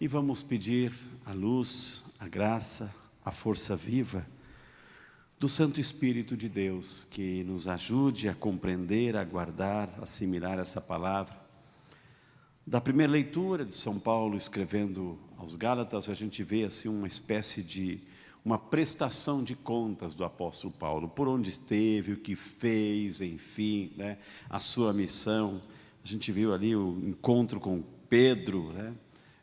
E vamos pedir a luz, a graça, a força viva do Santo Espírito de Deus, que nos ajude a compreender, a guardar, a assimilar essa palavra. Da primeira leitura de São Paulo escrevendo aos Gálatas, a gente vê assim uma espécie de uma prestação de contas do apóstolo Paulo, por onde esteve, o que fez, enfim, né, a sua missão. A gente viu ali o encontro com Pedro, né,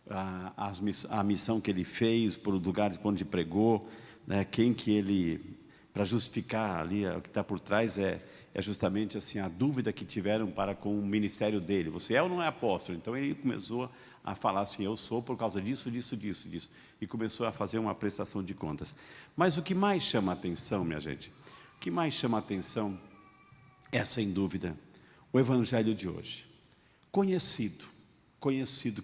a missão que ele fez, por lugares por onde pregou, né, quem que ele, para justificar ali, o que está por trás é justamente assim a dúvida que tiveram para com o ministério dele. Você é ou não é apóstolo? Então ele começou a falar assim, eu sou por causa disso, disso, disso, disso. E começou a fazer uma prestação de contas. Mas o que mais chama a atenção, minha gente, o que mais chama a atenção é, sem dúvida, o evangelho de hoje. Conhecido.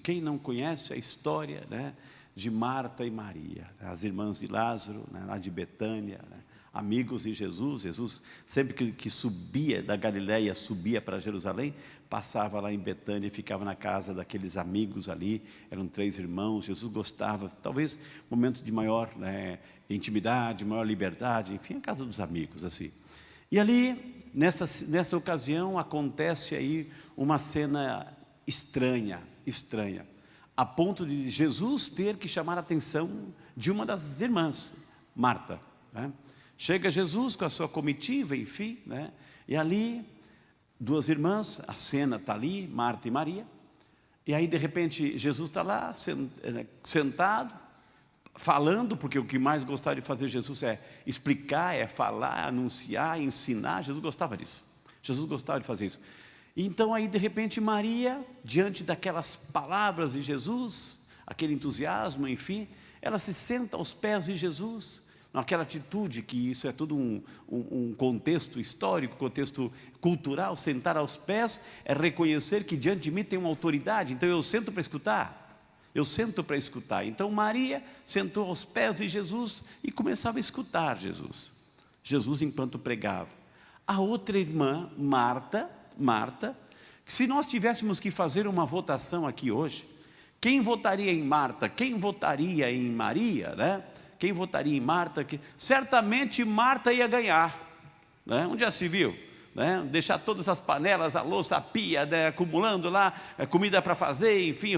Quem não conhece a história, né, de Marta e Maria, as irmãs de Lázaro, né, lá de Betânia, né, amigos de Jesus. Jesus sempre que subia da Galileia, subia para Jerusalém, passava lá em Betânia e ficava na casa daqueles amigos ali. Eram 3 irmãos. Jesus gostava, talvez momento de maior, né, intimidade, maior liberdade, enfim, a casa dos amigos assim. E ali nessa ocasião acontece aí uma cena estranha, a ponto de Jesus ter que chamar a atenção de uma das irmãs, Marta, né? Chega Jesus com a sua comitiva, enfim, né? E ali, 2 irmãs, a cena está ali, Marta e Maria. E aí, de repente, Jesus está lá, sentado, falando, porque o que mais gostava de fazer Jesus é explicar, é falar, anunciar, ensinar. Jesus gostava disso. Jesus gostava de fazer isso. Então, aí, de repente, Maria, diante daquelas palavras de Jesus, aquele entusiasmo, enfim, ela se senta aos pés de Jesus, naquela atitude, que isso é tudo um contexto histórico, contexto cultural. Sentar aos pés é reconhecer que diante de mim tem uma autoridade, então eu sento para escutar, então Maria sentou aos pés de Jesus e começava a escutar Jesus enquanto pregava. A outra irmã, Marta, que se nós tivéssemos que fazer uma votação aqui hoje, quem votaria em Marta, quem votaria em Maria, né? Quem votaria em Marta? Certamente Marta ia ganhar, né? Onde já se viu, né? Deixar todas as panelas, a louça, a pia, né? Acumulando lá, comida para fazer, enfim,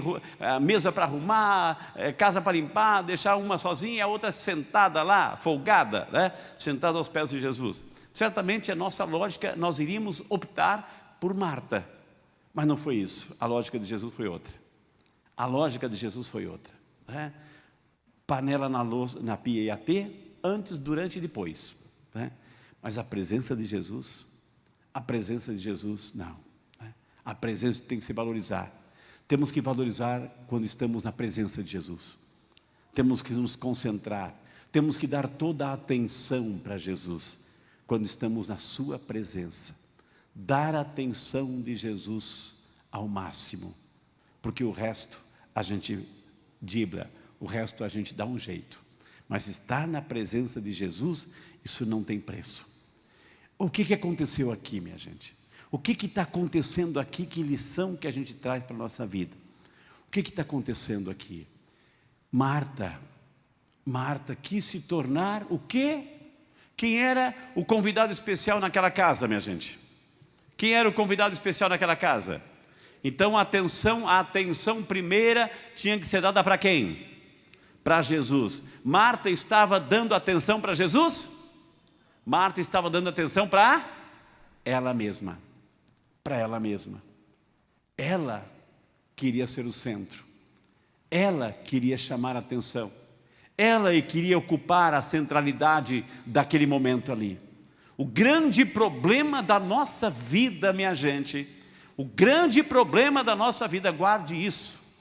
mesa para arrumar, casa para limpar, deixar uma sozinha e a outra sentada lá, folgada, né? Sentada aos pés de Jesus. Certamente a nossa lógica, nós iríamos optar por Marta, mas não foi isso. A lógica de Jesus foi outra. Né? Panela na pia ia ter, antes, durante e depois, né? Mas a presença de Jesus não, né? A presença tem que se valorizar. Temos que valorizar quando estamos na presença de Jesus. Temos que nos concentrar, temos que dar toda a atenção para Jesus quando estamos na sua presença. Dar a atenção de Jesus ao máximo, porque o resto a gente dribla, o resto a gente dá um jeito. Mas estar na presença de Jesus, isso não tem preço. O que aconteceu aqui, minha gente? O que está acontecendo aqui? Que lição que a gente traz para a nossa vida? O que está acontecendo aqui? Marta quis se tornar o quê? Quem era o convidado especial naquela casa, minha gente? Quem era o convidado especial naquela casa? Então a atenção primeira tinha que ser dada para quem? Para Jesus. Marta estava dando atenção para Jesus? Marta estava dando atenção para ela mesma. Para ela mesma. Ela queria ser o centro. Ela queria chamar a atenção. Ela queria ocupar a centralidade daquele momento ali. O grande problema da nossa vida, minha gente, o grande problema da nossa vida, guarde isso,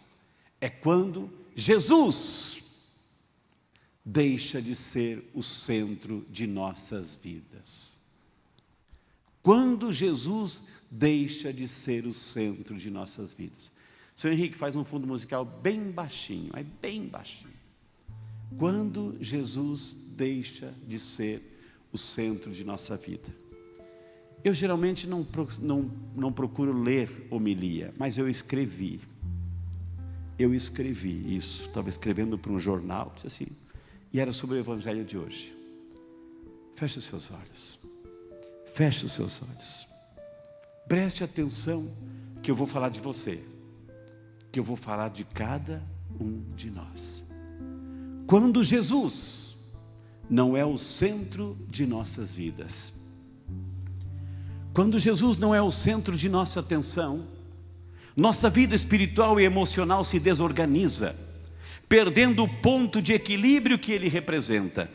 é quando Jesus deixa de ser o centro de nossas vidas. Quando Jesus deixa de ser o centro de nossas vidas. Seu Henrique, faz um fundo musical bem baixinho, é bem baixinho. Quando Jesus deixa de ser o centro de nossa vida. Eu geralmente não procuro ler homilia, mas eu escrevi. eu escrevi isso, estava escrevendo para um jornal, disse assim, e era sobre o evangelho de hoje. Feche os seus olhos, feche os seus olhos, preste atenção que eu vou falar de você, que eu vou falar de cada um de nós. Quando Jesus não é o centro de nossas vidas, quando Jesus não é o centro de nossa atenção, nossa vida espiritual e emocional se desorganiza, perdendo o ponto de equilíbrio que Ele representa.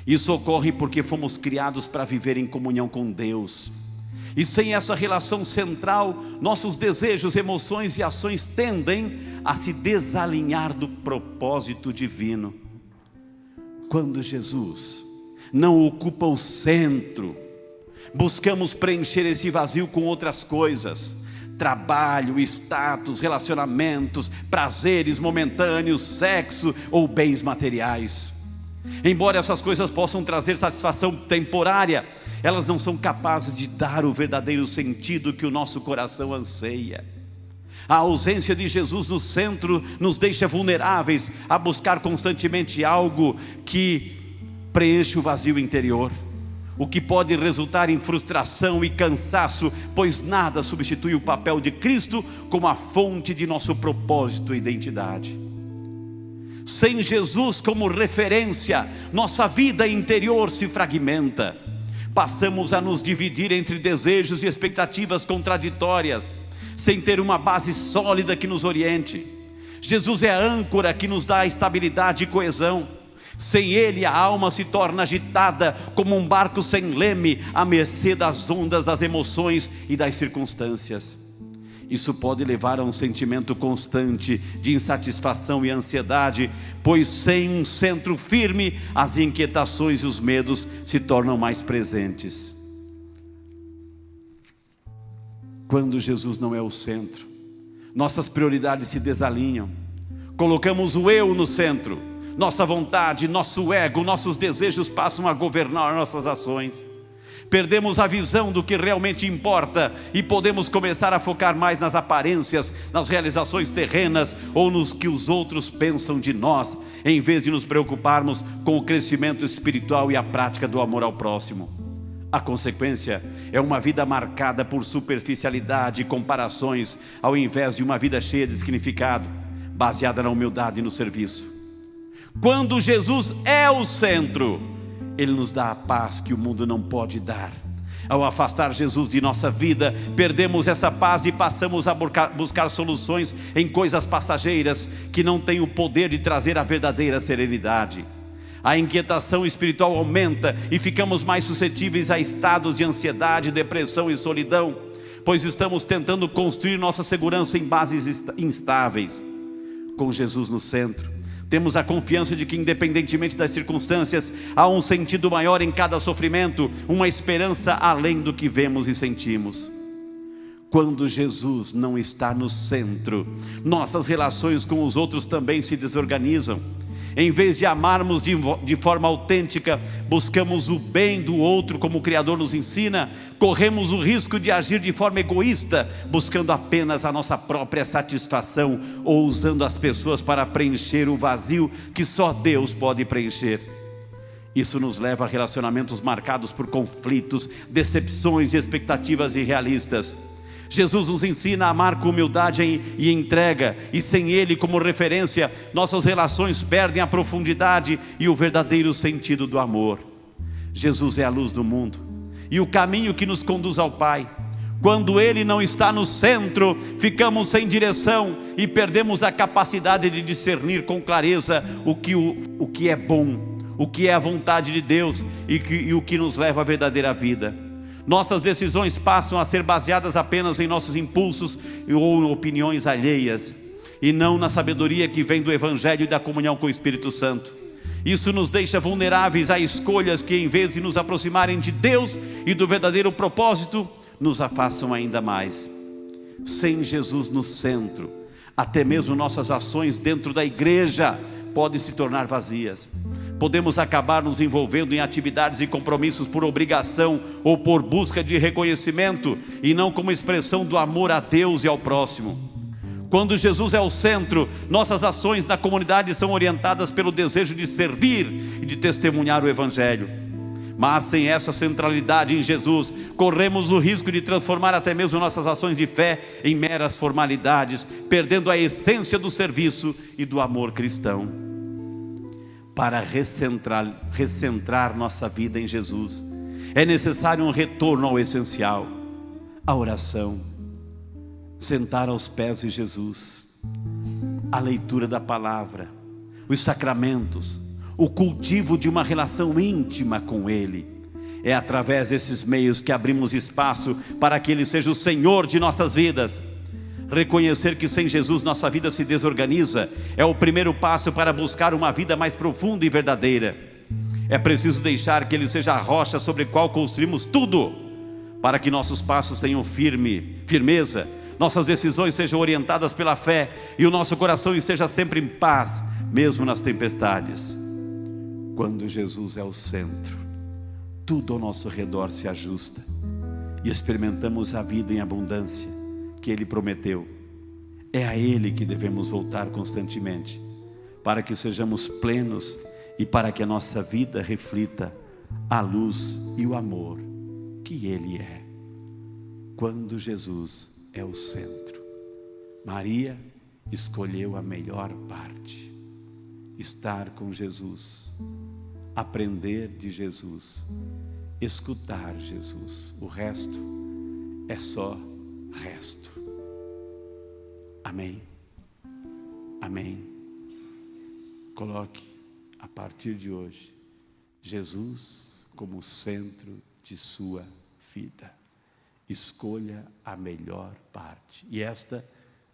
Isso ocorre porque fomos criados para viver em comunhão com Deus, e sem essa relação central, nossos desejos, emoções e ações tendem a se desalinhar do propósito divino. Quando Jesus não ocupa o centro, buscamos preencher esse vazio com outras coisas: trabalho, status, relacionamentos, prazeres momentâneos, sexo ou bens materiais. Embora essas coisas possam trazer satisfação temporária, elas não são capazes de dar o verdadeiro sentido que o nosso coração anseia. A ausência de Jesus no centro nos deixa vulneráveis a buscar constantemente algo que preenche o vazio interior, o que pode resultar em frustração e cansaço, pois nada substitui o papel de Cristo como a fonte de nosso propósito e identidade. Sem Jesus como referência, nossa vida interior se fragmenta. Passamos a nos dividir entre desejos e expectativas contraditórias, sem ter uma base sólida que nos oriente. Jesus é a âncora que nos dá estabilidade e coesão. Sem Ele, a alma se torna agitada como um barco sem leme, à mercê das ondas, das emoções e das circunstâncias. Isso pode levar a um sentimento constante de insatisfação e ansiedade, pois sem um centro firme, as inquietações e os medos se tornam mais presentes. Quando Jesus não é o centro, nossas prioridades se desalinham. Colocamos o eu no centro, nossa vontade, nosso ego, nossos desejos passam a governar nossas ações. Perdemos a visão do que realmente importa e podemos começar a focar mais nas aparências, nas realizações terrenas ou nos que os outros pensam de nós, em vez de nos preocuparmos com o crescimento espiritual e a prática do amor ao próximo. A consequência é uma vida marcada por superficialidade e comparações, ao invés de uma vida cheia de significado, baseada na humildade e no serviço. Quando Jesus é o centro, Ele nos dá a paz que o mundo não pode dar. Ao afastar Jesus de nossa vida, perdemos essa paz e passamos a buscar soluções em coisas passageiras que não têm o poder de trazer a verdadeira serenidade. A inquietação espiritual aumenta e ficamos mais suscetíveis a estados de ansiedade, depressão e solidão, pois estamos tentando construir nossa segurança em bases instáveis. Com Jesus no centro, temos a confiança de que, independentemente das circunstâncias, há um sentido maior em cada sofrimento, uma esperança além do que vemos e sentimos. Quando Jesus não está no centro, nossas relações com os outros também se desorganizam. Em vez de amarmos de forma autêntica, buscamos o bem do outro como o Criador nos ensina, corremos o risco de agir de forma egoísta, buscando apenas a nossa própria satisfação ou usando as pessoas para preencher o vazio que só Deus pode preencher. Isso nos leva a relacionamentos marcados por conflitos, decepções e expectativas irrealistas. Jesus nos ensina a amar com humildade e entrega, e sem Ele como referência, nossas relações perdem a profundidade e o verdadeiro sentido do amor. Jesus é a luz do mundo e o caminho que nos conduz ao Pai. Quando Ele não está no centro, ficamos sem direção e perdemos a capacidade de discernir com clareza o que é bom, o que é a vontade de Deus e o que nos leva à verdadeira vida. Nossas decisões passam a ser baseadas apenas em nossos impulsos ou em opiniões alheias, e não na sabedoria que vem do Evangelho e da comunhão com o Espírito Santo. Isso nos deixa vulneráveis a escolhas que, em vez de nos aproximarem de Deus e do verdadeiro propósito, nos afastam ainda mais. Sem Jesus no centro, até mesmo nossas ações dentro da igreja podem se tornar vazias. Podemos acabar nos envolvendo em atividades e compromissos por obrigação ou por busca de reconhecimento, e não como expressão do amor a Deus e ao próximo. Quando Jesus é o centro, nossas ações na comunidade são orientadas pelo desejo de servir e de testemunhar o Evangelho. Mas sem essa centralidade em Jesus, corremos o risco de transformar até mesmo nossas ações de fé em meras formalidades, perdendo a essência do serviço e do amor cristão. Para recentrar nossa vida em Jesus, é necessário um retorno ao essencial, a oração, sentar aos pés de Jesus, a leitura da palavra, os sacramentos, o cultivo de uma relação íntima com Ele. É através desses meios que abrimos espaço para que Ele seja o Senhor de nossas vidas. Reconhecer que sem Jesus nossa vida se desorganiza é o primeiro passo para buscar uma vida mais profunda e verdadeira. É preciso deixar que Ele seja a rocha sobre a qual construímos tudo, para que nossos passos tenham firmeza, nossas decisões sejam orientadas pela fé e o nosso coração esteja sempre em paz, mesmo nas tempestades. Quando Jesus é o centro, tudo ao nosso redor se ajusta e experimentamos a vida em abundância que Ele prometeu. É a Ele que devemos voltar constantemente, para que sejamos plenos e para que a nossa vida reflita a luz e o amor que Ele é. Quando Jesus é o centro, Maria escolheu a melhor parte: estar com Jesus, aprender de Jesus, escutar Jesus. O resto é só resto. Amém? Amém? Coloque a partir de hoje Jesus como centro de sua vida. Escolha a melhor parte e esta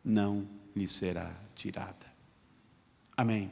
não lhe será tirada. Amém.